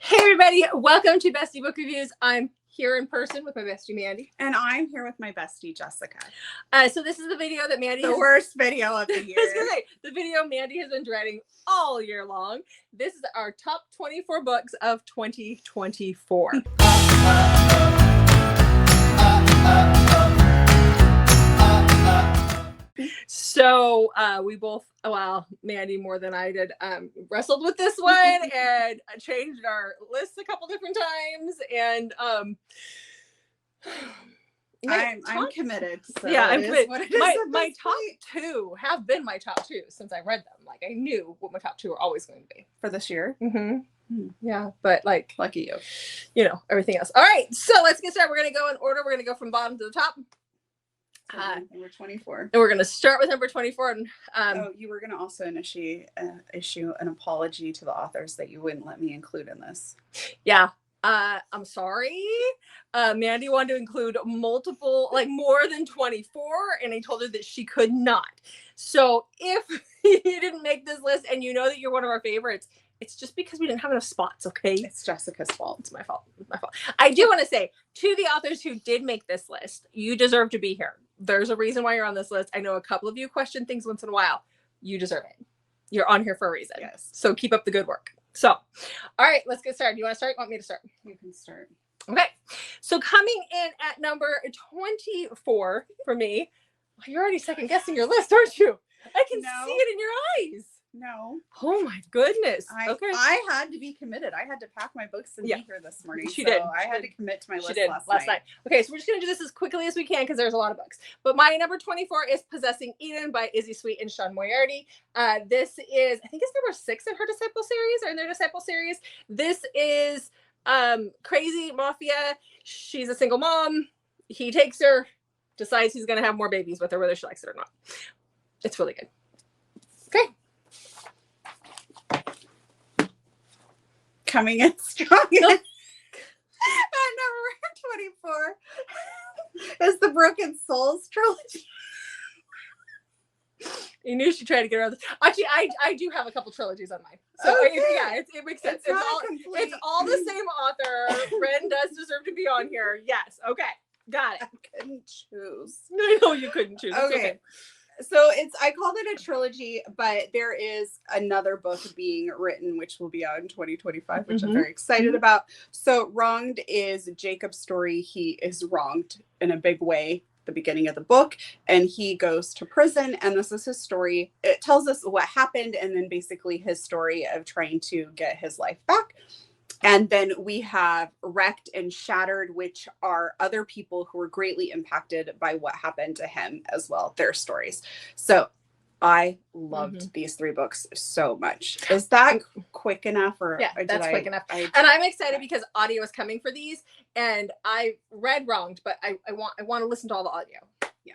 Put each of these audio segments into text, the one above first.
Hey everybody, welcome to Bestie Book Reviews. I'm here in person with my bestie Mandy. And I'm here with my bestie Jessica. So this is the video that Mandy The worst video of the year. I was gonna say, the video Mandy has been dreading all year long. This is our top 24 books of 2024. So we both, well, Mandy more than I did, wrestled with this one and changed our lists a couple different times. And I'm committed. So yeah, I'm committed. My top point. two have been my top two since I read them. Like I knew what my top two were always going to be For this year. Mm-hmm. Yeah, but like Lucky you. You know, everything else. All right, so let's get started. We're gonna go in order. We're gonna go from bottom to the top. Number 24. And we're gonna start with number 24. And you were gonna also issue an apology to the authors that you wouldn't let me include in this. Yeah. I'm sorry. Mandy wanted to include multiple, like more than 24, and I told her that she could not. So if you didn't make this list and you know that you're one of our favorites, it's just because we didn't have enough spots, okay? It's Jessica's fault. It's my fault. It's my fault. I do want to say to the authors who did make this list, you deserve to be here. There's a reason why you're on this list. I know a couple of you question things once in a while. You deserve it. You're on here for a reason. Yes. So keep up the good work. So, all right, let's get started. You want to start? Want me to start? You can start. Okay. So coming in at number 24 for me, you're already second guessing your list, aren't you? I can see it in your eyes. No. Oh my goodness. Okay. I had to be committed. I had to pack my books and be here this morning. She did. I had to commit to my list last night. Okay, so we're just going to do this as quickly as we can because there's a lot of books. But my number 24 is Possessing Eden by Izzy Sweet and Sean Moriarty. This is, I think it's number 6 in her Disciple series, or in their Disciple series. This is crazy mafia. She's a single mom. He takes her, decides he's going to have more babies with her, whether she likes it or not. It's really good. Okay. Coming in strong at number 24 is the Broken Souls trilogy. You knew she tried to get around this. Actually, I do have a couple trilogies on mine. So okay. it makes sense. It's all the same author. Ren does deserve to be on here. Yes. Okay. Got it. I couldn't choose. I know you couldn't choose. Okay. So I called it a trilogy, but there is another book being written, which will be out in 2025, which I'm very excited about. So Wronged is Jacob's story. He is wronged in a big way at the beginning of the book, and he goes to prison, and this is his story. It tells us what happened, and then basically his story of trying to get his life back. And then we have Wrecked and Shattered, which are other people who were greatly impacted by what happened to him as well, their stories. So I loved these 3 books so much. Is that quick enough? Yeah, that's quick enough. And I'm excited because audio is coming for these. And I read Wronged, but I want to listen to all the audio. Yeah.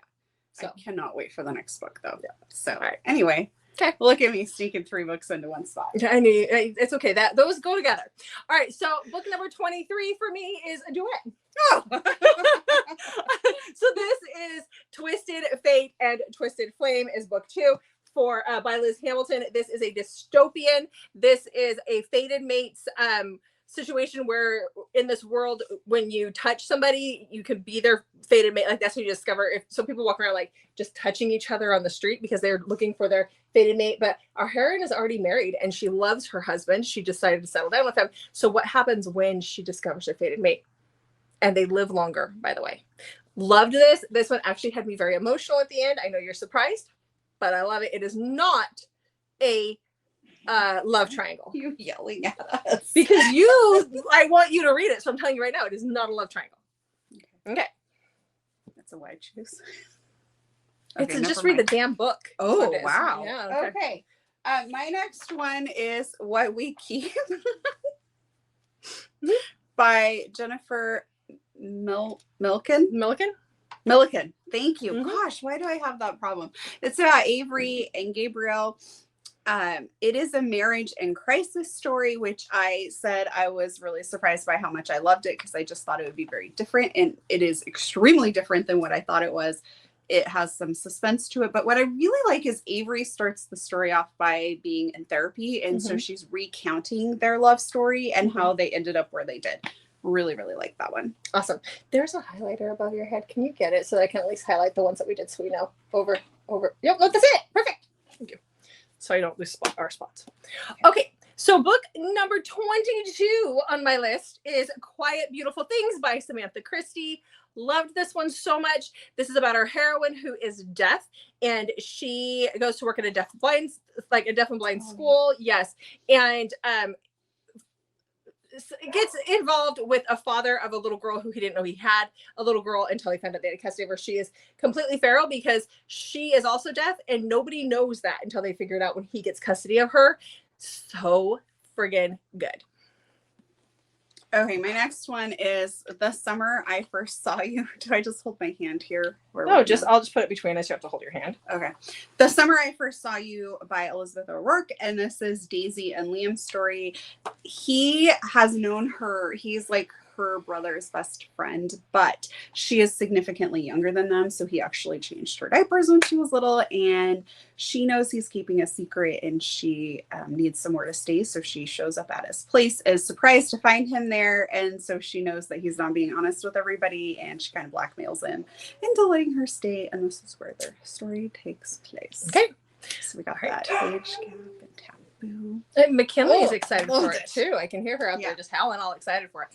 So I cannot wait for the next book, though. Yeah. So all right. Anyway. Okay. Look at me sneaking 3 books into one spot. I knew it's okay. Those go together. All right. So book number 23 for me is a duet. Oh. So this is Twisted Fate and Twisted Flame is book 2 by Liz Hamilton. This is a dystopian. This is a fated mates situation where in this world, when you touch somebody, you could be their fated mate. Like that's what you discover. If some people walk around like just touching each other on the street because they're looking for their fated mate, but our heroine is already married and she loves her husband. She decided to settle down with him. So what happens when she discovers her fated mate? And they live longer, by the way. Loved this. This one actually had me very emotional at the end. I know you're surprised, but I love it. It is not a love triangle. You yelling at us because I want you to read it, so I'm telling you right now, it is not a love triangle. Okay. That's a wide choose. Okay, it's just read the damn book. Oh wow. Yeah. Okay. My next one is What We Keep by Jennifer Milliken. Thank you. Gosh, why do I have that problem? It's about Avery and Gabriel. It is a marriage and crisis story, which I said I was really surprised by how much I loved it because I just thought it would be very different. And it is extremely different than what I thought it was. it has some suspense to it. But what I really like is Avery starts the story off by being in therapy. And so she's recounting their love story and how they ended up where they did. Really, really like that one. Awesome. There's a highlighter above your head. Can you get it so that I can at least highlight the ones that we did so we know? Over. Yep, no, that's it. Perfect. Thank you. So I don't lose our spots. Okay. So book number 22 on my list is Quiet Beautiful Things by Samantha Christie. Loved this one so much. This is about our heroine who is deaf, and she goes to work at a deaf and blind school. Yes. And gets involved with a father of a little girl who he didn't know he had a little girl until he found out they had custody of her. She is completely feral because she is also deaf, and nobody knows that until they figure it out when he gets custody of her. So friggin' good. Okay, my next one is The Summer I First Saw You. Do I just hold my hand here? No, I'll just put it between us. You have to hold your hand. Okay. The Summer I First Saw You by Elizabeth O'Rourke, and this is Daisy and Liam's story. He has known her. He's like her brother's best friend, but she is significantly younger than them, so he actually changed her diapers when she was little, and she knows he's keeping a secret, and she needs somewhere to stay, so she shows up at his place, is surprised to find him there, and so she knows that he's not being honest with everybody, and she kind of blackmails him into letting her stay, and this is where their story takes place. Okay. So we got that age gap and taboo. McKinley's excited for it too. I can hear her out there just howling, all excited for it.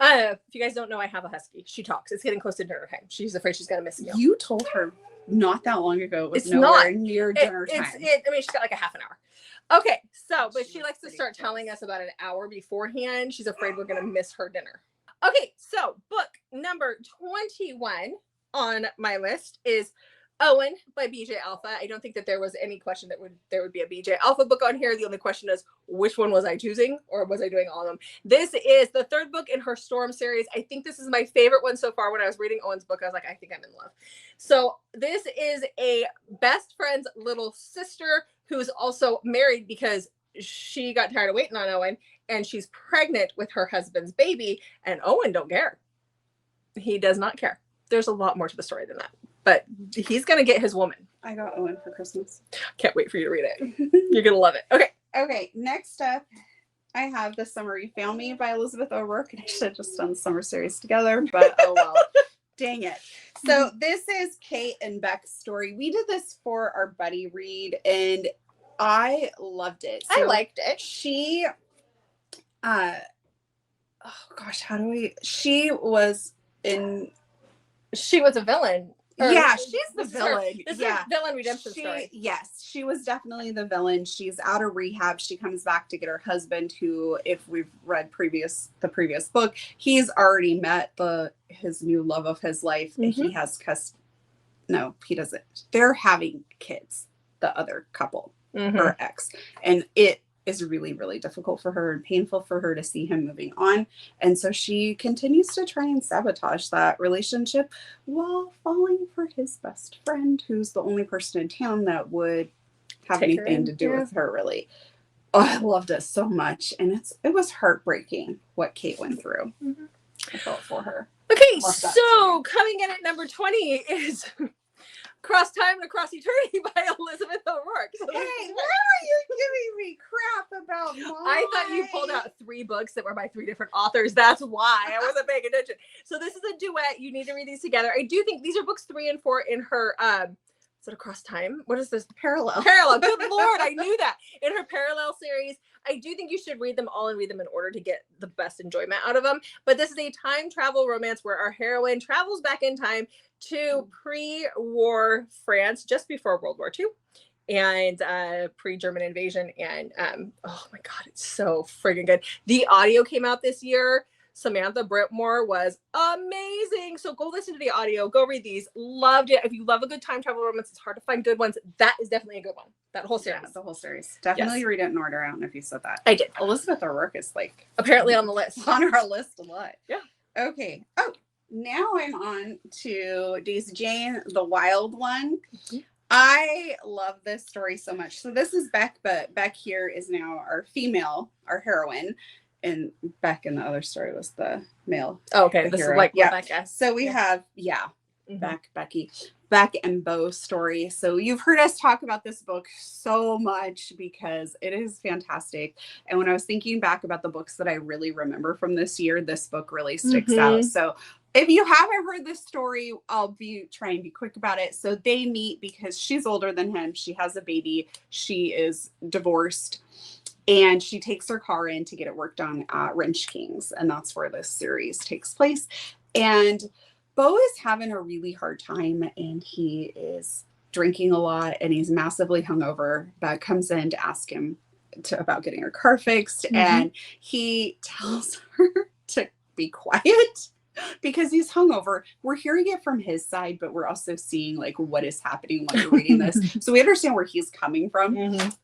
If you guys don't know, I have a husky. She talks. It's getting close to dinner time. She's afraid she's gonna miss a meal. You told her not that long ago it was nowhere near dinner time. I mean, she's got like a half an hour. Okay, so but she likes to start telling us about an hour beforehand. She's afraid we're gonna miss her dinner. Okay, so book number 21 on my list is Owen by BJ Alpha. I don't think that there was any question that there would be a BJ Alpha book on here. The only question is, which one was I choosing, or was I doing all of them? This is the third book in her Storm series. I think this is my favorite one so far. When I was reading Owen's book, I was like, I think I'm in love. So this is a best friend's little sister who's also married because she got tired of waiting on Owen, and she's pregnant with her husband's baby, and Owen don't care. He does not care. There's a lot more to the story than that. But he's going to get his woman. I got Owen for Christmas. Can't wait for you to read it. You're going to love it. Okay. Okay. Next up, I have The Summer You Found Me by Elizabeth O'Rourke. I should have just done the summer series together, but oh well. Dang it. So this is Kate and Beck's story. We did this for our buddy read, and I loved it. So I liked it. She, oh gosh, she was a villain. Yeah, she's the villain. This is a villain redemption story. Yes, she was definitely the villain. She's out of rehab. She comes back to get her husband, who, if we've read the previous book, he's already met his new love of his life. And he has no, he doesn't. They're having kids, the other couple, her ex. And it is really, really difficult for her and painful for her to see him moving on. And so she continues to try and sabotage that relationship while falling for his best friend, who's the only person in town that would have anything to do with her, really. Oh, I loved it so much. And it was heartbreaking what Kate went through. I felt for her. Okay, so coming in at number 20 is Across Time and Across Eternity by Elizabeth O'Rourke. So hey, why are you giving me crap about mine? I thought you pulled out 3 books that were by 3 different authors. That's why I wasn't paying attention. So this is a duet. You need to read these together. I do think these are books 3 and 4 in her is it Across Time? What is this? Parallel. Good Lord, I knew that. In her Parallel series. I do think you should read them all and read them in order to get the best enjoyment out of them. But this is a time travel romance where our heroine travels back in time to pre-war France, just before World War II, and pre-German invasion. And oh my God, it's so friggin' good. The audio came out this year. Samantha Britmore was amazing. So go listen to the audio. Go read these. Loved it. If you love a good time travel romance, it's hard to find good ones. That is definitely a good one. That whole series. Yeah, the whole series. Definitely read it in order. I don't know if you said that. I did. Elizabeth O'Rourke is like apparently on the list. On our list a lot. Yeah. Okay. Oh, now I'm on to Daisy Jane, the Wild One. I love this story so much. So this is Beck, but Beck here is now our heroine. And Beck in the other story was the male. Oh, okay. This hero. Is like Rebecca. So we have, Becky. Beck and Bo story. So you've heard us talk about this book so much because it is fantastic. And when I was thinking back about the books that I really remember from this year, this book really sticks out. So if you haven't heard this story, I'll try and be quick about it. So they meet because she's older than him. She has a baby. She is divorced. And she takes her car in to get it worked on at Wrench Kings. And that's where this series takes place. And Bo is having a really hard time, and he is drinking a lot, and he's massively hungover. Beck comes in to ask him about getting her car fixed. And he tells her to be quiet because he's hungover. We're hearing it from his side, but we're also seeing like what is happening while we're reading this. So we understand where he's coming from.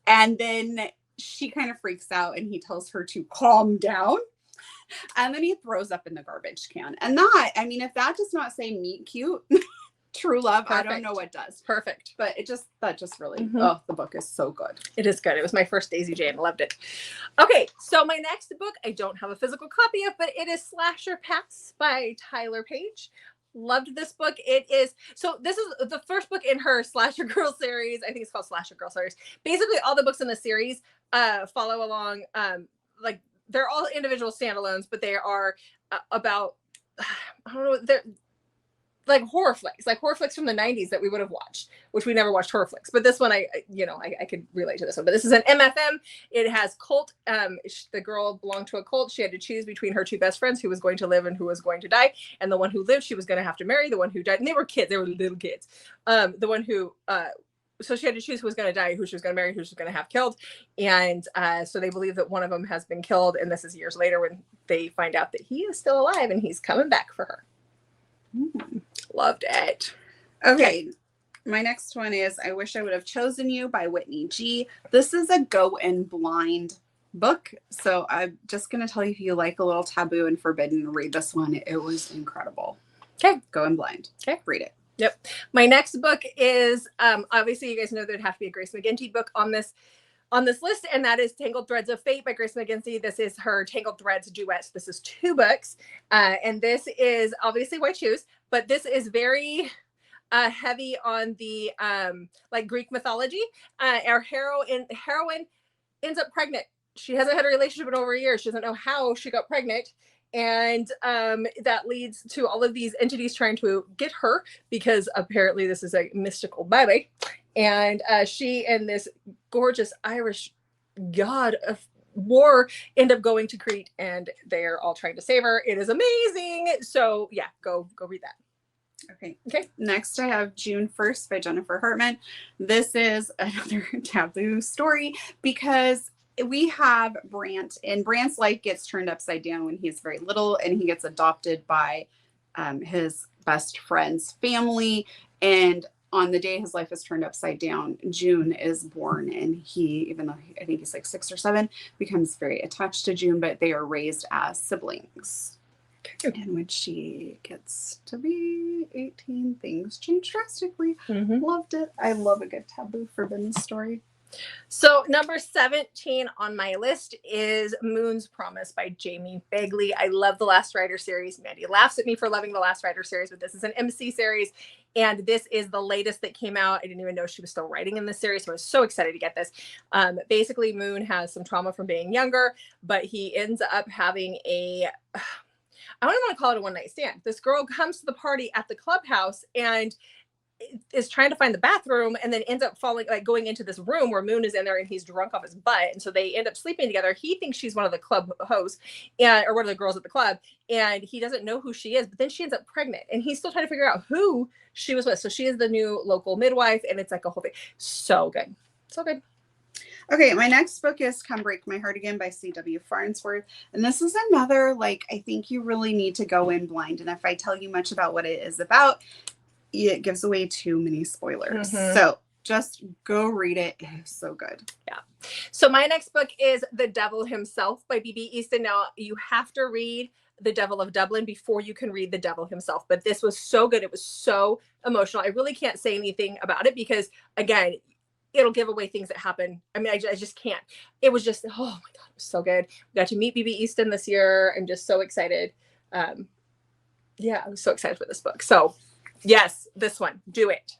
And then she kind of freaks out, and he tells her to calm down. And then he throws up in the garbage can. And that, I mean, if that does not say meet cute, true love, I don't know what does. Perfect. But that just really, oh, the book is so good. It is good. It was my first Daisy Jane. Loved it. Okay, so my next book, I don't have a physical copy of, but it is Slasher Pass by Tyler Page. Loved this book. This is the first book in her Slasher Girl series. I think it's called Slasher Girl series. Basically, all the books in the series follow along, like, they're all individual standalones, but they are about, I don't know, they're like horror flicks from the 90s that we would have watched, which we never watched horror flicks. But this one, I could relate to this one. But this is an MFM. It has cult. The girl belonged to a cult. She had to choose between her two best friends, who was going to live and who was going to die. And the one who lived, she was going to have to marry. The one who died, and they were kids. They were little kids. The one who so she had to choose who was going to die, who she was going to marry, who she was going to have killed. And so they believe that one of them has been killed. And this is years later when they find out that he is still alive and he's coming back for her. Loved it. Okay. My next one is I Wish I Would Have Chosen You by Whitney G. This is a go in blind book. So I'm just going to tell you, if you like a little taboo and forbidden, read this one. It was incredible. Okay. Go in blind. Okay. Read it. Yep. My next book is, obviously you guys know there'd have to be a Grace McGinty book on this list, and that is Tangled Threads of Fate by Grace McGinty. This is her Tangled Threads duet. This is 2 books, and this is obviously White Shoes, but this is very heavy on the like Greek mythology. Our heroine ends up pregnant. She hasn't had a relationship in over a year. She doesn't know how she got pregnant. And that leads to all of these entities trying to get her, because apparently this is a mystical baby. And she and this gorgeous Irish god of war end up going to Crete, and they're all trying to save her. It is amazing. So yeah, go read that. Okay. Next I have June 1st by Jennifer Hartman. This is another taboo story because we have Brant, and Brant's life gets turned upside down when he's very little, and he gets adopted by his best friend's family. And on the day his life is turned upside down, June is born, and he, even though I think he's like 6 or 7, becomes very attached to June, but they are raised as siblings. And when she gets to be 18, things change drastically. Loved it. I love a good taboo forbidden story. So number 17 on my list is Moon's Promise by Jamie Begley. I love the Last Rider series. Mandy laughs at me for loving the Last Rider series, but this is an MC series, and this is the latest that came out. I didn't even know she was still writing in this series, so I was so excited to get this. Basically, Moon has some trauma from being younger, but he ends up having I don't even want to call it a one-night stand. This girl comes to the party at the clubhouse and is trying to find the bathroom, and then ends up going into this room where Moon is in there, and he's drunk off his butt. And so they end up sleeping together. He thinks she's one of the club hosts or one of the girls at the club, and he doesn't know who she is, but then she ends up pregnant, and he's still trying to figure out who she was with. So she is the new local midwife, and it's like a whole thing. So good. So good. Okay, my next book is Come Break My Heart Again by C.W. Farnsworth. And this is another, I think you really need to go in blind. And if I tell you much about what it is about, it gives away too many spoilers. So just go read it. It is so good. Yeah. So my next book is The Devil Himself by B.B. Easton. Now, you have to read The Devil of Dublin before you can read The Devil Himself. But this was so good. It was so emotional. I really can't say anything about it because, again, it'll give away things that happen. I mean, I just can't. It was just, oh my God, it was so good. We got to meet B.B. Easton this year. I'm just so excited. Yeah, I was so excited for this book. So yes, this one, do it.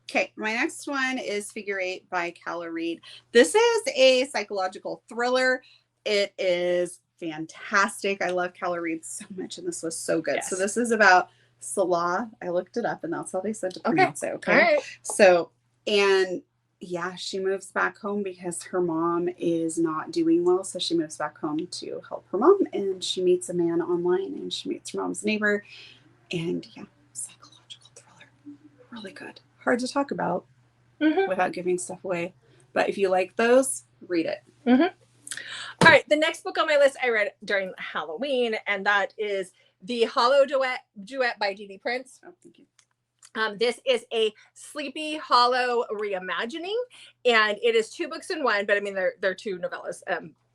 Okay, my next one is Figure Eight by Calla Reed. This is a psychological thriller. It is fantastic. I love Calla Reed so much, and this was so good. Yes. So this is about Salah. I looked it up, and that's how they said to pronounce it. Okay. All right. So, and yeah, she moves back home because her mom is not doing well. So she moves back home to help her mom, and she meets a man online, and she meets her mom's neighbor. And yeah, psychological thriller. Really good. Hard to talk about without giving stuff away. But if you like those, read it. All right. The next book on my list I read during Halloween, and that is The Hollow Duet by D.D. Prince. Oh, thank you. This is a Sleepy Hollow reimagining, and it is 2 books in one, but I mean, they're 2 novellas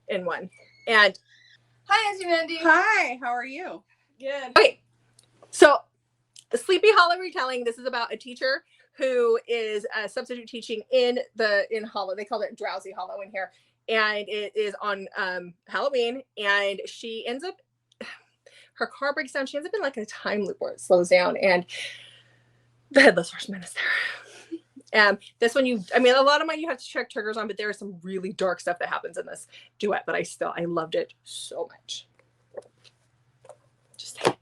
in one. And hi, Auntie Mandy. Hi, how are you? Good. okay, so the Sleepy Hollow retelling, this is about a teacher who is substitute teaching in Hollow. They called it Drowsy Hollow in here. And it is on Halloween, and she ends up, her car breaks down. She ends up in like a time loop where it slows down, and the Headless Horseman is there. This one, a lot of mine you have to check triggers on, but there is some really dark stuff that happens in this duet, but I loved it so much. Just saying.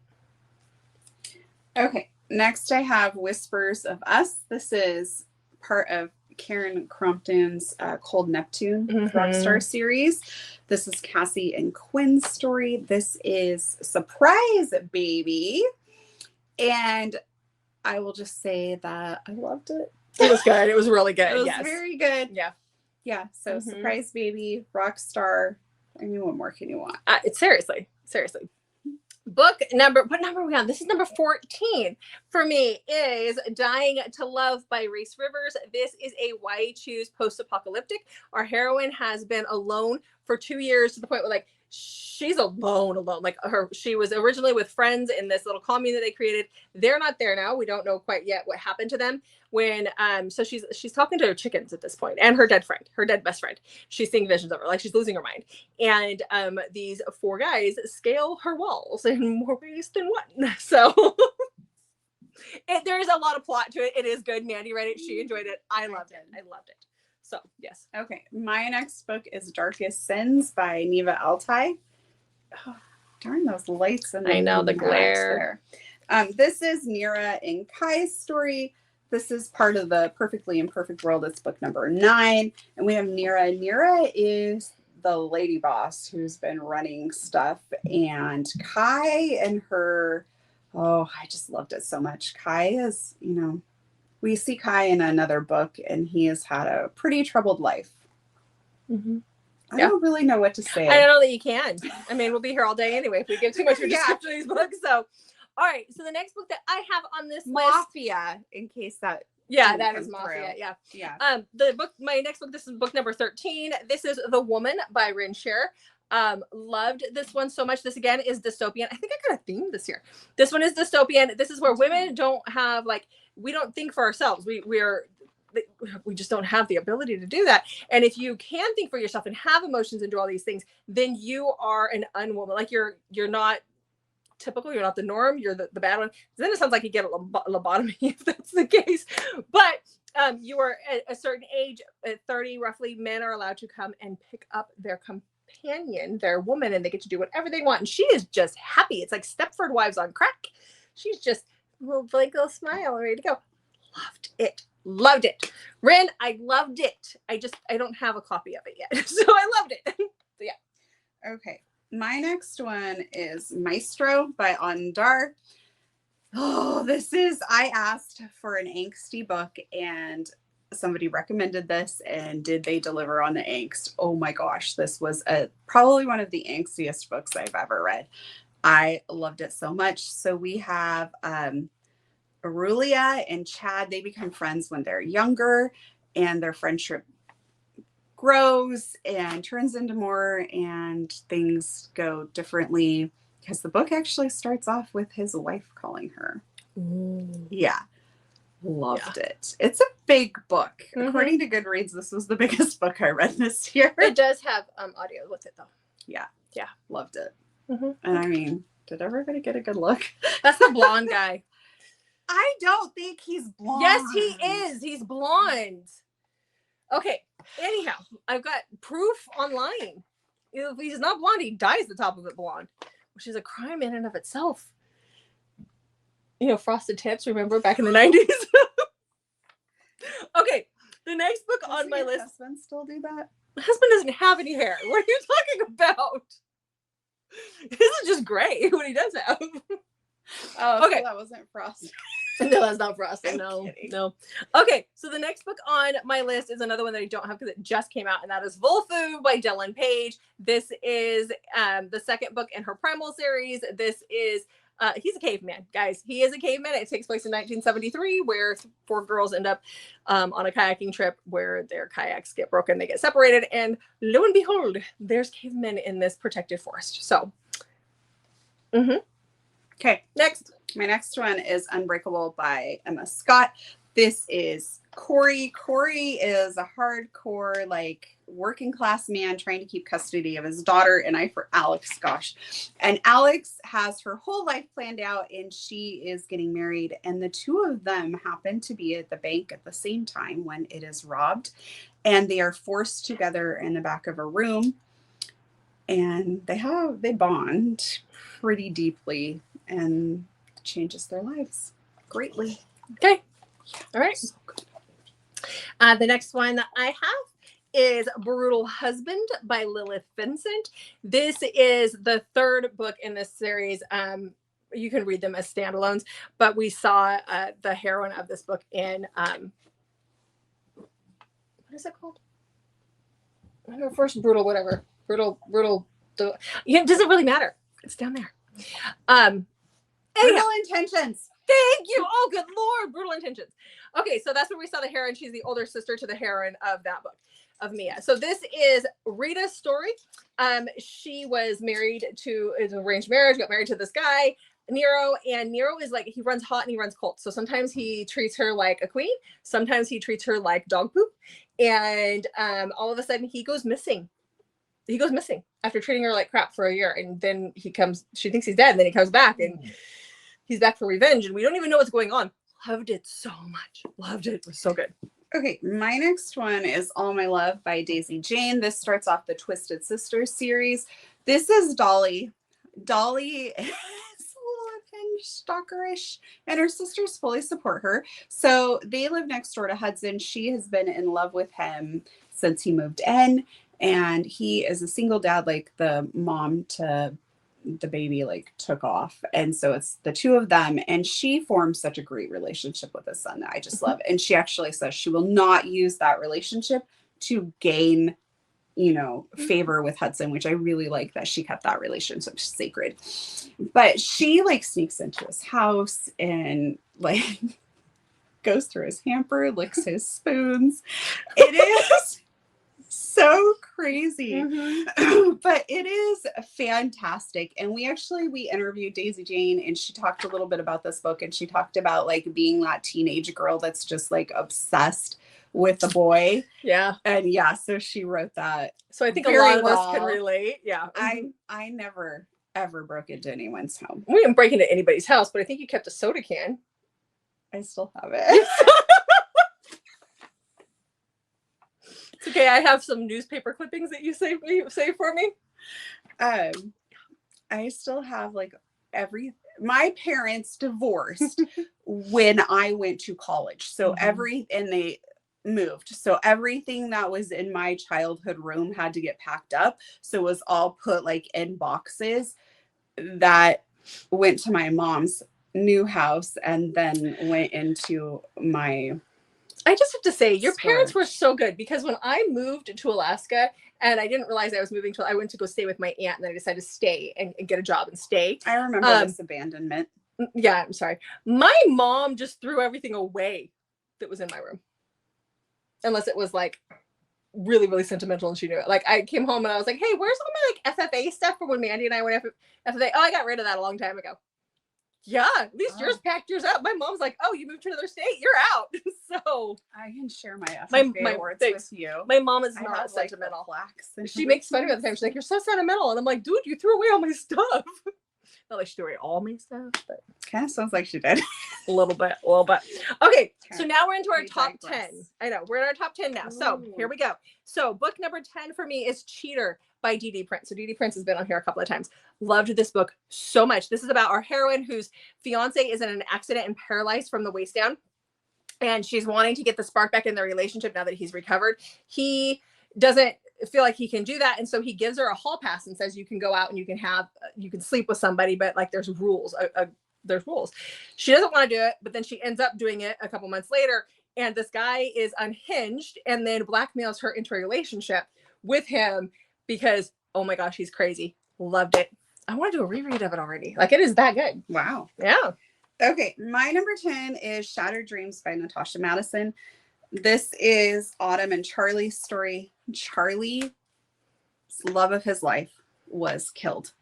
Okay, next I have Whispers of Us. This is part of Karen Crompton's Cold Neptune Rockstar series. This is Cassie and Quinn's story. This is Surprise Baby. And I will just say that I loved it. It was good. It was really good. It was very good. Yeah. Yeah. So Surprise Baby, Rockstar. I mean, what more can you want? Seriously. What number are we on? This is number 14 for me, is Dying to Love by Reese Rivers. This is a why choose post-apocalyptic. Our heroine has been alone for 2 years, to the point where like she's alone. Like she was originally with friends in this little commune that they created. They're not there now. We don't know quite yet what happened to them. When so she's talking to her chickens at this point, and her dead best friend. She's seeing visions of her, like she's losing her mind. And these 4 guys scale her walls in more ways than one. So there is a lot of plot to it. It is good. Mandy read it. She enjoyed it. I loved it. So yes. Okay, my next book is Darkest Sins by Neva Altai. Oh, darn those lights and I know the glare. This is Nira and Kai's story. This is part of the Perfectly Imperfect World. It's book number 9. And we have Nira. Nira is the lady boss who's been running stuff. And Kai and her, I just loved it so much. Kai is, we see Kai in another book, and he has had a pretty troubled life. I don't really know what to say. I don't know that you can. I mean, we'll be here all day anyway if we give too much of a description of these books. So, all right. So the next book that I have on this Mafia, in case that. Yeah, that is Mafia. Through. Yeah. My next book, this is book number 13. This is The Woman by Rin Sher. Loved this one so much. This again is dystopian. I think I got a theme this year. This one is dystopian. This is where women don't have, like, we don't think for ourselves. We just don't have the ability to do that. And if you can think for yourself and have emotions and do all these things, then you are an unwoman. Like you're not typical. You're not the norm. You're the bad one. Then it sounds like you get a lobotomy if that's the case. But you are at a certain age, at 30 roughly, men are allowed to come and pick up their companion, their woman, and they get to do whatever they want. And she is just happy. It's like Stepford Wives on crack. She's just a little smile, ready to go. Loved it. Rin, I loved it. I don't have a copy of it yet. So I loved it. So yeah. Okay. My next one is Maestro by Andar. Oh, I asked for an angsty book, and somebody recommended this, and did they deliver on the angst? Oh my gosh, this was probably one of the angstiest books I've ever read. I loved it so much. So we have Aurelia and Chad. They become friends when they're younger, and their friendship grows and turns into more, and things go differently, because the book actually starts off with his wife calling her. Yeah. Loved it. It's a big book. According to Goodreads, this was the biggest book I read this year. It does have audio with it though. Yeah. Loved it. And I mean, did everybody get a good look? That's the blonde guy. I don't think he's blonde. Yes, he is. He's blonde. Okay. Anyhow, I've got proof online. If he's not blonde, he dyes the top of it blonde, which is a crime in and of itself. You know, frosted tips, remember back in the 90s? Okay, the next book on my list. Husband still do that? My husband doesn't have any hair. What are you talking about? This is just gray what he does have. Oh, okay. So that wasn't frosted. No, that's not frosted. No. Okay, so the next book on my list is another one that I don't have because it just came out, and that is Volfu by Dylan Page. This is the second book in her Primal series. This is he's a caveman, guys. He is a caveman. It takes place in 1973, where 4 girls end up on a kayaking trip where their kayaks get broken, they get separated, and lo and behold, there's cavemen in this protected forest. So, Okay, next. My next one is Unbreakable by Emma Scott. This is Corey. Corey is a hardcore, like, working class man trying to keep custody of his daughter, and I for Alex, gosh. And Alex has her whole life planned out, and she is getting married, and the two of them happen to be at the bank at the same time when it is robbed, and they are forced together in the back of a room, and they bond pretty deeply, and changes their lives greatly. Okay. All right. So good. The next one that I have is Brutal Husband by Lilith Vincent. This is the third book in this series. You can read them as standalones, but we saw the heroine of this book in what is it called? I don't know, first Brutal whatever. Brutal. Yeah, it doesn't really matter. It's down there. Brutal Intentions. Thank you. Oh, good Lord. Brutal Intentions. Okay, so that's where we saw the heroine. She's the older sister to the heroine of that book, of Mia. So this is Rita's story. She was married to, it's an arranged marriage, got married to this guy, Nero, and Nero is like, he runs hot and he runs cold. So sometimes he treats her like a queen. Sometimes he treats her like dog poop. And all of a sudden he goes missing. He goes missing after treating her like crap for a year. And then she thinks he's dead. And then he comes back and he's back for revenge. And we don't even know what's going on. Loved it so much. Loved it. It was so good. Okay, my next one is All My Love by Daisy Jane. This starts off the Twisted Sisters series. This is Dolly. Dolly is a little unhinged, stalkerish, and her sisters fully support her. So they live next door to Hudson. She has been in love with him since he moved in. And he is a single dad, like the mom to the baby like took off. And so it's the two of them. And she forms such a great relationship with his son that I just love. And she actually says she will not use that relationship to gain, favor with Hudson, which I really like that she kept that relationship sacred. But she like sneaks into his house and like goes through his hamper, licks his spoons. It is so crazy. But it is fantastic. And we interviewed Daisy Jane, and she talked a little bit about this book, and she talked about like being that teenage girl that's just like obsessed with the boy. Yeah. And yeah, so she wrote that. So I think a lot of us can relate. Yeah. I never ever broke into anyone's home. We didn't break into anybody's house, but I think you kept a soda can. I still have it. It's okay. I have some newspaper clippings that you save for me. I still have like my parents divorced when I went to college. So and they moved. So everything that was in my childhood room had to get packed up. So it was all put like in boxes that went to my mom's new house and then went into my... I just have to say, your parents were so good, because when I moved to Alaska and I didn't realize I was moving I went to go stay with my aunt, and then I decided to stay and get a job and stay. I remember this abandonment. Yeah, I'm sorry. My mom just threw everything away that was in my room. Unless it was like really, really sentimental and she knew it. Like I came home and I was like, hey, where's all my like FFA stuff from when Mandy and I went FFA? Oh, I got rid of that a long time ago. Yeah, at least yours packed yours up. My mom's like, oh, you moved to another state, you're out. So I can share my FFA awards with you. My mom is not sentimental. She makes fun of me all the time. She's like, you're so sentimental. And I'm like, dude, you threw away all my stuff. Not like she threw away all my stuff, but Kind of sounds like she did. a little bit. Okay, so Okay. now we're into our We top digress. 10. I know, we're in our top 10 now. So Ooh. here we go. So book number 10 for me is Cheater by D.D. Prince. So D.D. Prince has been on here a couple of times. Loved this book so much. This is about our heroine whose fiance is in an accident and paralyzed from the waist down. And she's wanting to get the spark back in their relationship now that he's recovered. He doesn't feel like he can do that. And so he gives her a hall pass and says, you can go out and you can sleep with somebody, but like there's rules. There's rules. She doesn't want to do it, but then she ends up doing it a couple months later. And this guy is unhinged and then blackmails her into a relationship with him because, oh my gosh, he's crazy. Loved it. I want to do a reread of it already. Like it is that good. Wow. Yeah. Okay, my number 10 is Shattered Dreams by Natasha Madison. This is Autumn and Charlie's story. Charlie's love of his life was killed,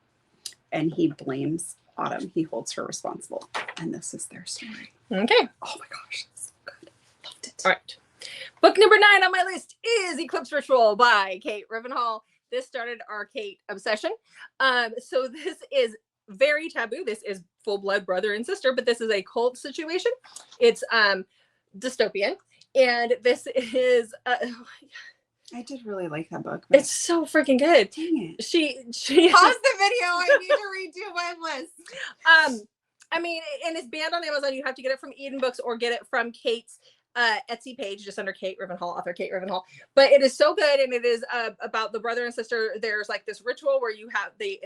and he blames Autumn. He holds her responsible, and this is their story. Okay. Oh my gosh, it's so good. Loved it. All right. Book number 9 on my list is Eclipse Ritual by Kate Rivenhall. This started our Kate obsession. So this is very taboo. This is full-blood brother and sister, but this is a cult situation. It's dystopian, and this is I did really like that book. it's so freaking good. Dang it. She Pause the video. I need to redo my list. I mean, and it's banned on Amazon. You have to get it from Eden Books or get it from Kate's Etsy page, just under Kate Rivenhall, author Kate Rivenhall. But it is so good, and it is about the brother and sister. There's like this ritual where you have the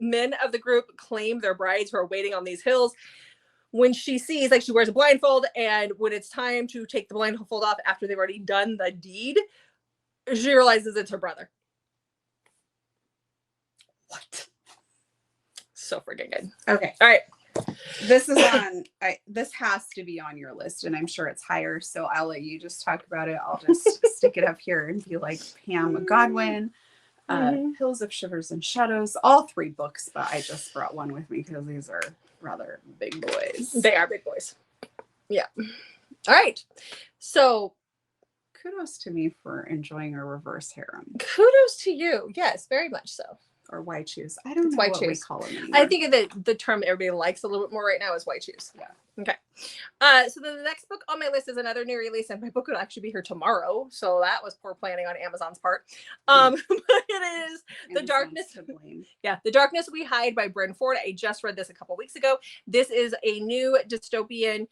men of the group claim their brides who are waiting on these hills. When she sees, like, she wears a blindfold, and when it's time to take the blindfold off after they've already done the deed, she realizes it's her brother. What? So freaking good. Okay. All right. This is this has to be on your list, and I'm sure it's higher, so I'll let you just talk about it. I'll just stick it up here and be like Pam Godwin, Hills of Shivers and Shadows, all 3 books, but I just brought one with me because these are rather big boys. They are big boys. Yeah. All right. So Kudos to me for enjoying a reverse harem, kudos to you. Yes, very much so. or white shoes. I don't know white what we shoes. call them anymore. I think the term that everybody likes a little bit more right now is white shoes. Yeah. Okay. So the next book on my list is another new release, and my book would actually be here tomorrow. So that was poor planning on Amazon's part. But it is The Darkness. to blame. Yeah, The Darkness We Hide by Bryn Ford. I just read this a couple weeks ago. This is a new dystopian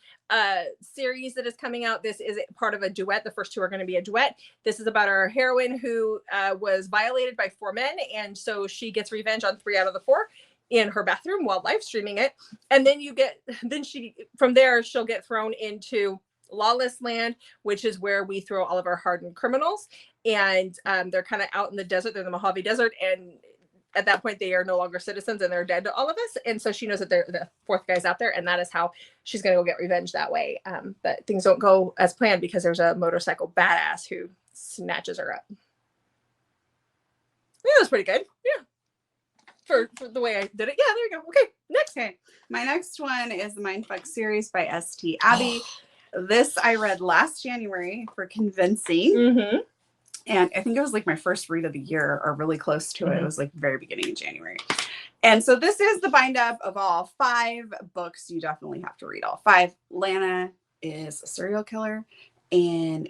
series that is coming out. This is part of a duet. The first 2 are going to be a duet. This is about our heroine who was violated by 4 men, and so she gets revenge on 3 out of the 4 in her bathroom while live streaming it. And then from there, she'll get thrown into Lawless Land, which is where we throw all of our hardened criminals. And they're kind of out in the desert. They're in the Mojave Desert. And at that point, they are no longer citizens and they're dead to all of us. And so she knows that the 4th guy's out there, and that is how she's going to go get revenge that way. But things don't go as planned because there's a motorcycle badass who snatches her up. Yeah, that was pretty good. Yeah. For the way I did it. Yeah, there you go. Okay, next. Okay. My next one is the Mindfuck series by St. Abbey. This I read last January for Convincing. Mm-hmm. And I think it was like my first read of the year, or really close to it. It was like very beginning of January. And so this is the bind up of all 5 books. You definitely have to read all 5. Lana is a serial killer, and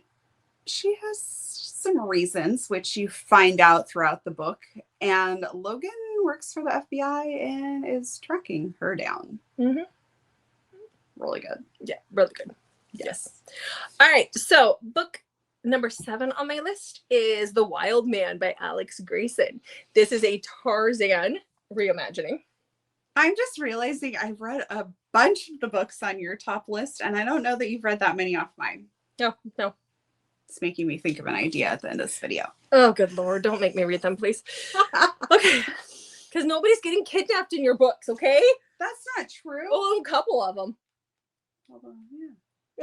she has some reasons, which you find out throughout the book. And Logan works for the FBI and is tracking her down. Mm-hmm. Really good. Yeah, really good. Yes. All right. So book number 7 on my list is The Wild Man by Alex Grayson. This is a Tarzan reimagining. I'm just realizing I've read a bunch of the books on your top list, and I don't know that you've read that many off mine. No. It's making me think of an idea at the end of this video. Oh, good Lord. Don't make me read them, please. Okay. Because nobody's getting kidnapped in your books, okay? That's not true. Oh, a couple of them. Hold on, yeah.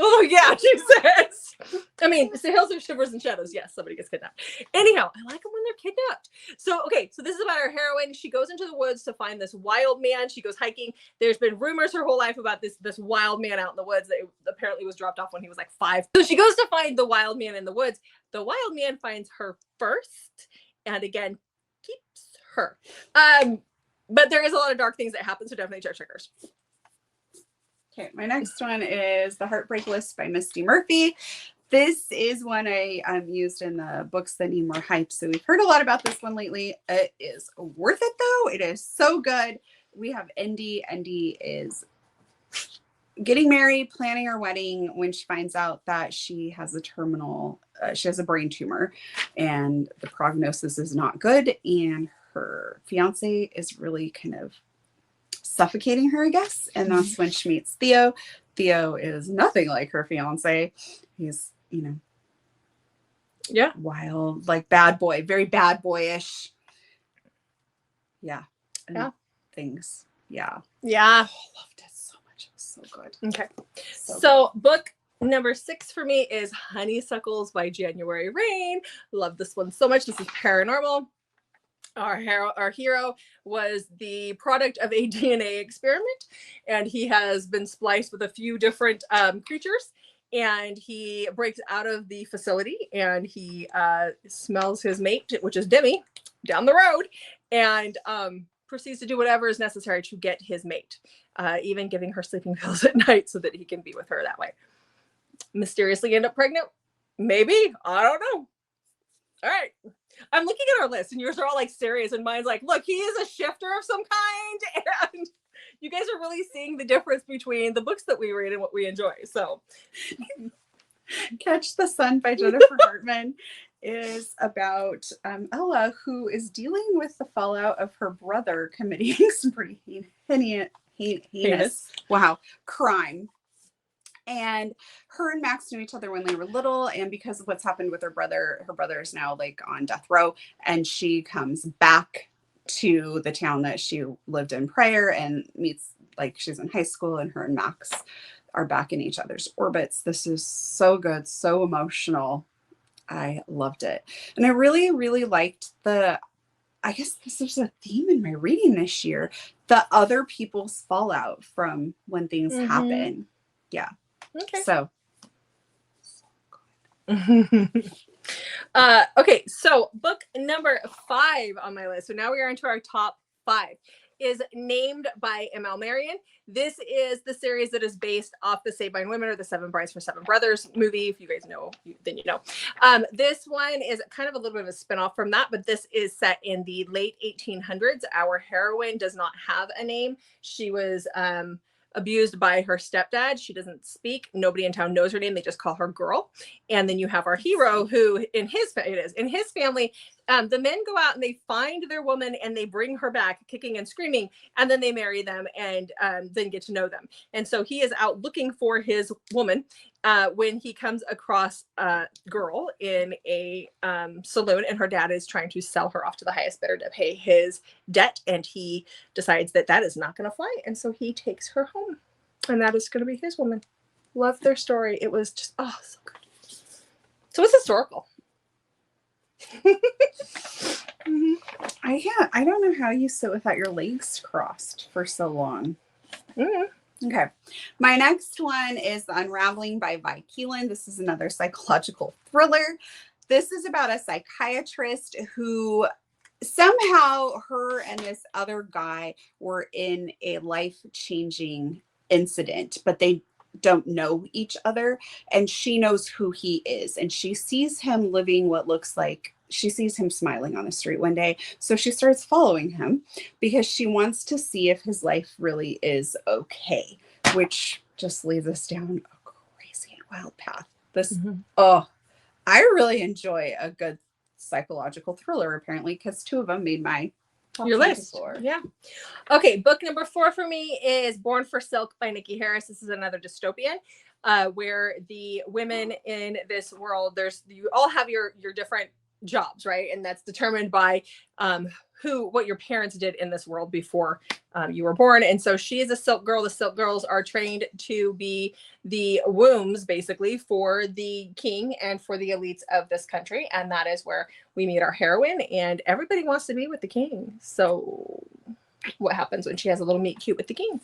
Oh, yeah, she says. I mean, it's the Hills of Shivers and Shadows. Yes, somebody gets kidnapped. Anyhow, I like them when they're kidnapped. So, okay, so this is about our heroine. She goes into the woods to find this wild man. She goes hiking. There's been rumors her whole life about this wild man out in the woods that apparently was dropped off when he was like 5. So she goes to find the wild man in the woods. The wild man finds her first, and again, keeps her. but there is a lot of dark things that happen, so definitely check triggers. Okay, my next one is The Heartbreak List by Misty Murphy. This is one I used in the books that need more hype. So we've heard a lot about this one lately. It is worth it though. It is so good. We have Indy. Indy is getting married, planning her wedding when she finds out that she has she has a brain tumor and the prognosis is not good. And her fiance is really kind of suffocating her, I guess. And that's when she meets Theo. Theo is nothing like her fiance. He's, yeah, wild, like bad boy, very bad boyish. Yeah. And yeah. Things. Yeah. Yeah. Oh, loved it so much. It was so good. Okay. So good. Book number 6 for me is Honeysuckles by January Rain. Love this one so much. This is paranormal. Our hero was the product of a DNA experiment, and he has been spliced with a few different creatures, and he breaks out of the facility, and he smells his mate, which is Demi, down the road, and proceeds to do whatever is necessary to get his mate, even giving her sleeping pills at night so that he can be with her that way. Mysteriously end up pregnant? Maybe. I don't know. All right. I'm looking at our list and yours are all like serious and mine's like, look, he is a shifter of some kind. And you guys are really seeing the difference between the books that we read and what we enjoy. So Catch the Sun by Jennifer Hartman is about Ella, who is dealing with the fallout of her brother committing some pretty heinous crime. And her and Max knew each other when they were little. And because of what's happened with her brother is now like on death row. And she comes back to the town that she lived in prior and meets, like, she's in high school, and her and Max are back in each other's orbits. This is so good, so emotional. I loved it. And I really, really liked I guess this was a theme in my reading this year, the other people's fallout from when things happen. Yeah. Okay. So okay, so book number 5 on my list. So now we are into our top 5. Is Named by M.L. Marion. This is the series that is based off the Sabine Women or the Seven Brides for Seven Brothers movie. If you guys know, then you know. This one is kind of a little bit of a spinoff from that, but this is set in the late 1800s. Our heroine does not have a name. She was abused by her stepdad. She doesn't speak. Nobody in town knows her name. They just call her Girl. And then you have our hero who in his family, the men go out and they find their woman and they bring her back kicking and screaming, and then they marry them and then get to know them. And so he is out looking for his woman when he comes across a girl in a saloon, and her dad is trying to sell her off to the highest bidder to pay his debt, and he decides that is not going to fly, and so he takes her home, and that is going to be his woman. Love their story. It was just so good. So it's historical. I don't know how you sit without your legs crossed for so long. Okay. My next one is The Unraveling by Vi Keelan. This is another psychological thriller. This is about a psychiatrist who somehow her and this other guy were in a life-changing incident, but they don't know each other, and she knows who he is, and she sees him living what looks like, she sees him smiling on the street one day, so she starts following him because she wants to see if his life really is okay, which just leads us down a crazy and wild path. I really enjoy a good psychological thriller, apparently, because 2 of them made my your list. Yeah. Okay, book number 4 for me is Born for Silk by Nikki Harris. This is another dystopian where the women in this world, you all have your different jobs, right? And that's determined by what your parents did in this world before you were born. And so she is a silk girl. The silk girls are trained to be the wombs, basically, for the king and for the elites of this country. And that is where we meet our heroine, and everybody wants to be with the king. So what happens when she has a little meet cute with the king?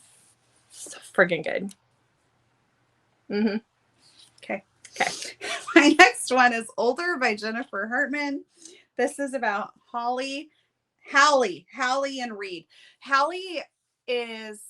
So friggin' good. Okay. My next one is Older by Jennifer Hartman. This is about Holly Hallie and Reed. Hallie is,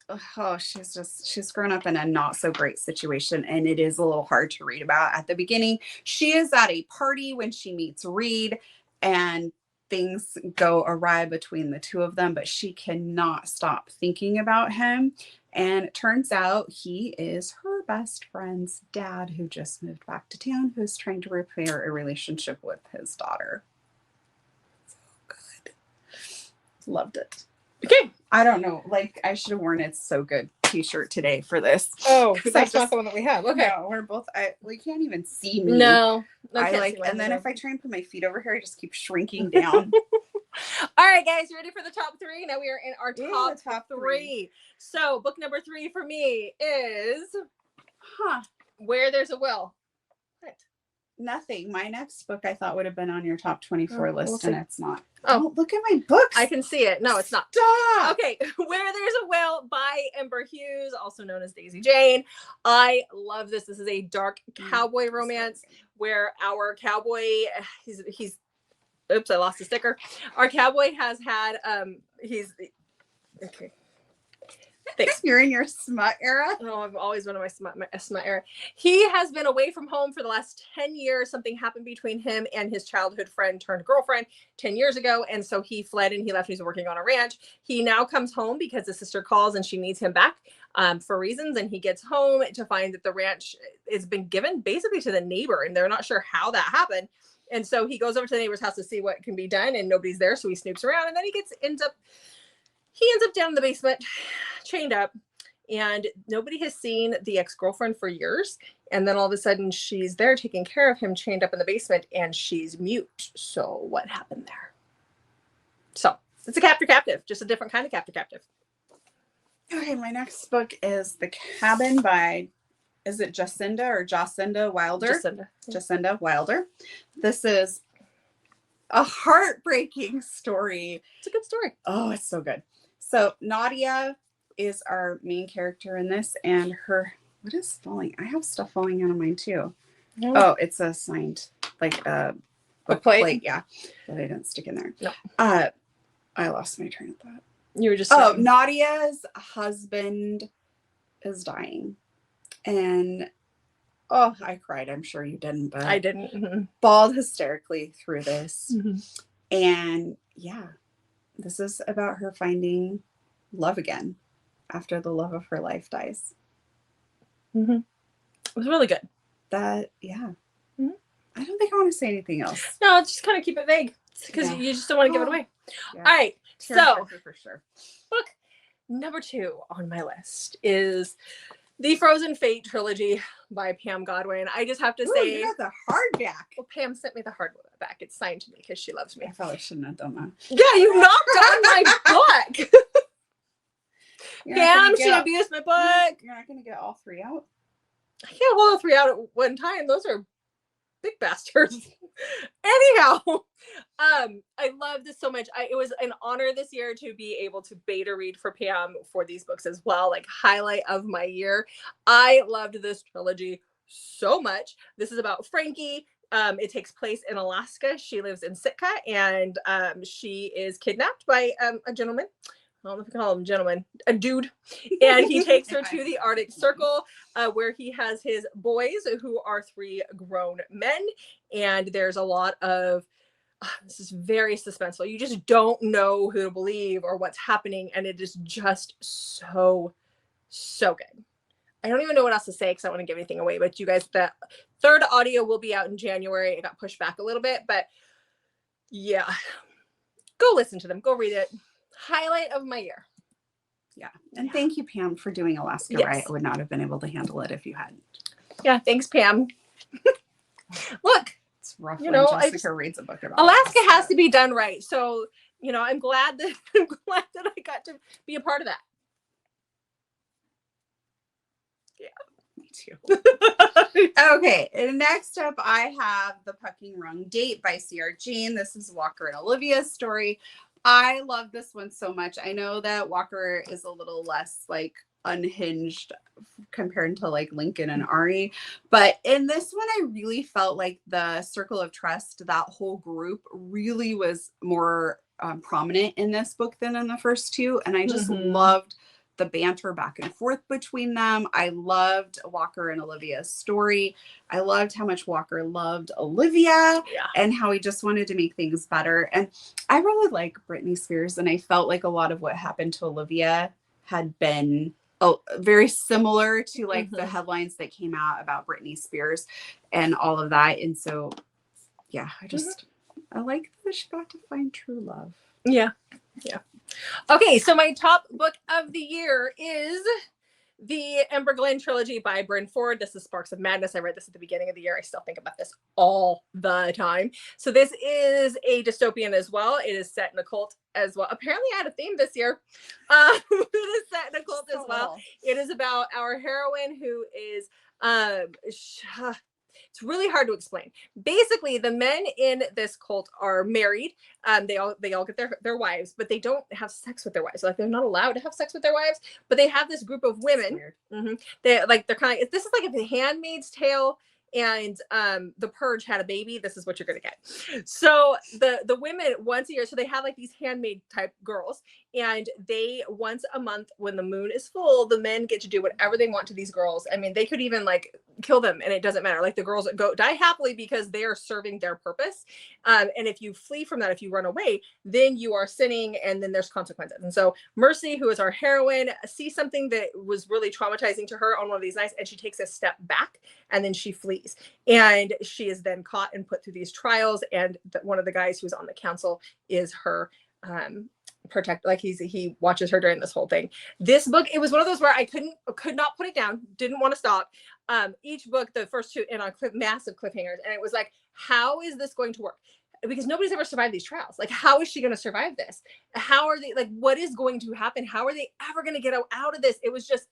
oh, she's grown up in a not so great situation, and it is a little hard to read about at the beginning. She is at a party when she meets Reed, and things go awry between the two of them, but she cannot stop thinking about him. And it turns out he is her best friend's dad, who just moved back to town, who's trying to repair a relationship with his daughter. So good. Loved it. Okay. I don't know. Like, I should have worn It's So Good t-shirt today for this. Oh, that's not the one that we have. Okay. No, we're both, we can't even see me. No. I like, and then if I try and put my feet over here, I just keep shrinking down. All right, guys, you ready for the top three? Now we are in our top, top three. So book number 3 for me is Where There's a Will. What? Nothing. My next book I thought would have been on your top 24 list, and it's not. Oh, look at my books. I can see it. No, it's not. Stop. Okay, Where There's a Will by Ember Hughes, also known as Daisy Jane. I love this. This is a dark cowboy romance where our cowboy, he's oops, I lost a sticker. Our cowboy has had okay. Thanks. You're in your smut era? Oh, I've always been in my smut era. He has been away from home for the last 10 years. Something happened between him and his childhood friend turned girlfriend 10 years ago. And so he fled and he left. He's working on a ranch. He now comes home because his sister calls and she needs him back for reasons. And he gets home to find that the ranch has been given basically to the neighbor. And they're not sure how that happened. And so he goes over to the neighbor's house to see what can be done. And nobody's there. So he snoops around and then he ends up down in the basement, chained up, and nobody has seen the ex-girlfriend for years. And then all of a sudden she's there taking care of him, chained up in the basement, and she's mute. So what happened there? So it's a captive, just a different kind of captive. Okay, my next book is The Cabin by, is it Jacinda Wilder? Jacinda Wilder. This is a heartbreaking story. It's a good story. Oh, it's so good. So Nadia is our main character in this, and what is falling? I have stuff falling out of mine too. Oh, it's a signed, like a book plate. Yeah, that I didn't stick in there. No. I lost my train of thought. You were just saying. Nadia's husband is dying, and I cried. I'm sure you didn't, but I didn't. Mm-hmm. Bawled hysterically through this, and yeah. This is about her finding love again after the love of her life dies. It was really good. I don't think I want to say anything else. No, just kind of keep it vague because you just don't want to give it away. Yeah. All right. So for sure. Book number 2 on my list is The Frozen Fate trilogy by Pam Godwin. I just have to say, you got the hardback. Well, Pam sent me the hardback. It's signed to me because she loves me. I probably shouldn't have done that. Yeah, you knocked on my book. Pam, she abused my book. You're not going to get all 3 out? I can't hold all 3 out at one time. Those are big bastards. Anyhow, I love this so much. It was an honor this year to be able to beta read for Pam for these books as well, like highlight of my year. I loved this trilogy so much. This is about Frankie. It takes place in Alaska. She lives in Sitka, and she is kidnapped by a gentleman. I don't know if you call him gentleman, a dude. And he takes her to the Arctic Circle where he has his boys who are 3 grown men. And there's a lot of, this is very suspenseful. You just don't know who to believe or what's happening. And it is just so good. I don't even know what else to say because I don't want to give anything away. But you guys, the 3rd audio will be out in January. It got pushed back a little bit. But yeah, go listen to them. Go read it. Highlight of my year. Yeah. And thank you, Pam, for doing Alaska. Yes. Right? I would not have been able to handle it if you hadn't. Yeah. Thanks, Pam. Look, it's rough. You know, Jessica reads a book about Alaska has to be done right. So, you know, I'm glad that I got to be a part of that. Yeah. Me too. Okay. Next up, I have The Pucking Wrong Date by C.R. Jean. This is Walker and Olivia's story. I love this one so much. I know that Walker is a little less like unhinged compared to like Lincoln and Ari, but in this one I really felt like the circle of trust, that whole group really was more prominent in this book than in the first two. And I just Mhm. loved the banter back and forth between them. I loved Walker and Olivia's story. I loved how much Walker loved Olivia Yeah. and how he just wanted to make things better. And I really like Britney Spears, and I felt like a lot of what happened to Olivia had been very similar to like the Mhm. headlines that came out about Britney Spears and all of that. And so, yeah, I like that she got to find true love. Yeah. Yeah. Okay, so my top book of the year is the Ember Glen trilogy by Bryn Ford. This is Sparks of Madness. I read this at the beginning of the year. I still think about this all the time. So this is a dystopian as well. It is set in a cult as well. Apparently I had a theme this year. It is set in a cult as well. It is about our heroine who is it's really hard to explain. Basically, the men in this cult are married. They all get their wives, but they don't have sex with their wives. Like they're not allowed to have sex with their wives. But they have this group of women. Mm-hmm. They're kind of. This is like if The Handmaid's Tale and The Purge had a baby. This is what you're gonna get. So the women once a year. So they have like these handmaid type girls, and they once a month when the moon is full, the men get to do whatever they want to these girls. I mean, they could even like kill them and it doesn't matter. Like the girls die happily because they are serving their purpose. And if you flee from that, if you run away, then you are sinning and then there's consequences. And so Mercy, who is our heroine, sees something that was really traumatizing to her on one of these nights, and she takes a step back and then she flees. And she is then caught and put through these trials. And one of the guys who's on the council is her he watches her during this whole thing. This book, it was one of those where I could not put it down, didn't want to stop. Each book, the first two in on massive cliffhangers, and it was like, how is this going to work? Because nobody's ever survived these trials. Like, how is she going to survive this? How are they, like, what is going to happen? How are they ever going to get out of this? It was just,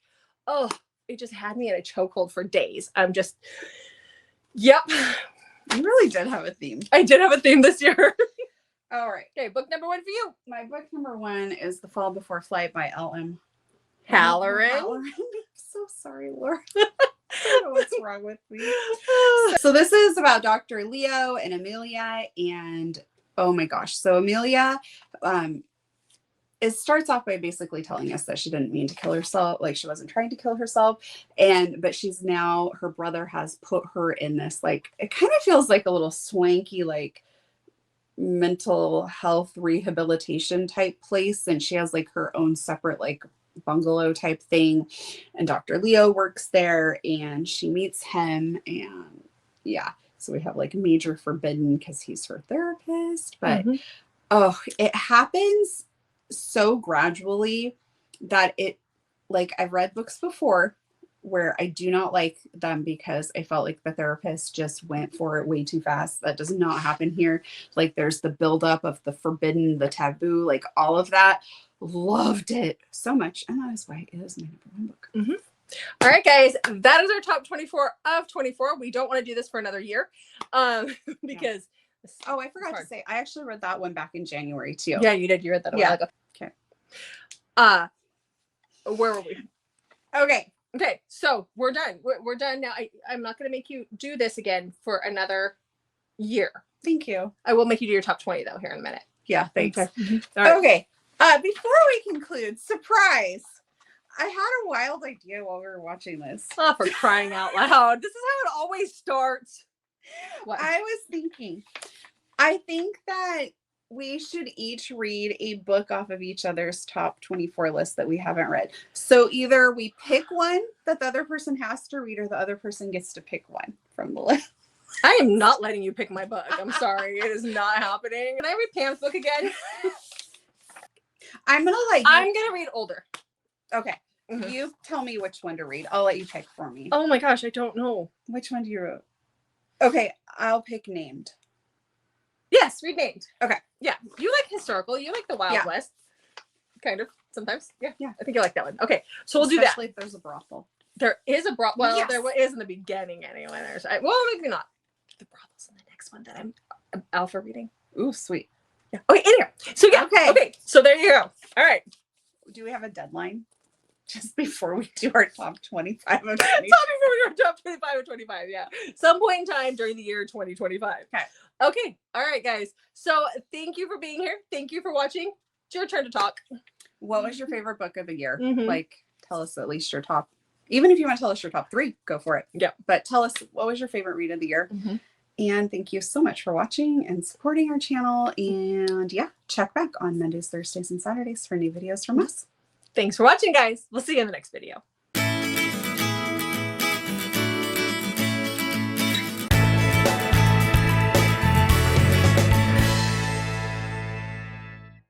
it just had me in a chokehold for days. I'm just, yep. You really did have a theme. I did have a theme this year. All right. Okay, book number 1 for you. My book number 1 is The Fall Before Flight by L.M. Halloran. I'm so sorry, Laura. I don't know what's wrong with me. So this is about Dr. Leo and Amelia, and oh my gosh. So Amelia, it starts off by basically telling us that she didn't mean to kill herself, like she wasn't trying to kill herself, but she's now, her brother has put her in this, like, it kind of feels like a little swanky, like mental health rehabilitation type place, and she has like her own separate like bungalow type thing, and Dr. Leo works there and she meets him, and yeah, so we have like major forbidden because he's her therapist, but it happens so gradually that it, like, I've read books before where I do not like them because I felt like the therapist just went for it way too fast. That does not happen here. Like, there's the buildup of the forbidden, the taboo, like all of that. Loved it so much. And that is why it is my number 1 book. All right, guys, that is our top 24 of 24. We don't want to do this for another year because... Oh, I forgot to say, I actually read that one back in January too. Yeah, you did. You read that a while ago. Okay. Where were we? Okay, so we're done. We're done now. I'm not going to make you do this again for another year. Thank you. I will make you do your top 20 though here in a minute. Yeah, thanks. Okay. All right. Okay. Before we conclude, surprise. I had a wild idea while we were watching this. Oh, for crying out loud. This is how it always starts. What? I was thinking, I think that we should each read a book off of each other's top 24 list that we haven't read. So either we pick one that the other person has to read, or the other person gets to pick one from the list. I am not letting you pick my book. I'm sorry. It is not happening. Can I read Pam's book again? I'm going to let you. I'm going to read older. Okay. You tell me which one to read. I'll let you pick for me. Oh my gosh, I don't know. Which one do you read? Okay, I'll pick Named. Yes, read Named. Okay. Yeah. You like historical. You like the Wild West. Kind of. Sometimes. Yeah. I think you like that one. Okay. So we'll do that. Especially if there's a brothel. There is a brothel. Well, yes. There is in the beginning anyway. Well, maybe not. The brothel's in the next one that I'm alpha reading. Ooh, sweet. Yeah. Okay, anyway. So yeah. Okay. So there you go. All right. Do we have a deadline? just before we do our top 25 of 20. Top before we go top 25 of 25. Yeah. Some point in time during the year 2025. Okay. Okay. All right, guys. So thank you for being here. Thank you for watching. It's your turn to talk. What was your favorite book of the year? Mhm. Like, tell us at least your top. Even if you want to tell us your top 3, go for it. Yeah. But tell us, what was your favorite read of the year? Mhm. And thank you so much for watching and supporting our channel. And yeah, check back on Mondays, Thursdays, and Saturdays for new videos from us. Thanks for watching, guys. We'll see you in the next video.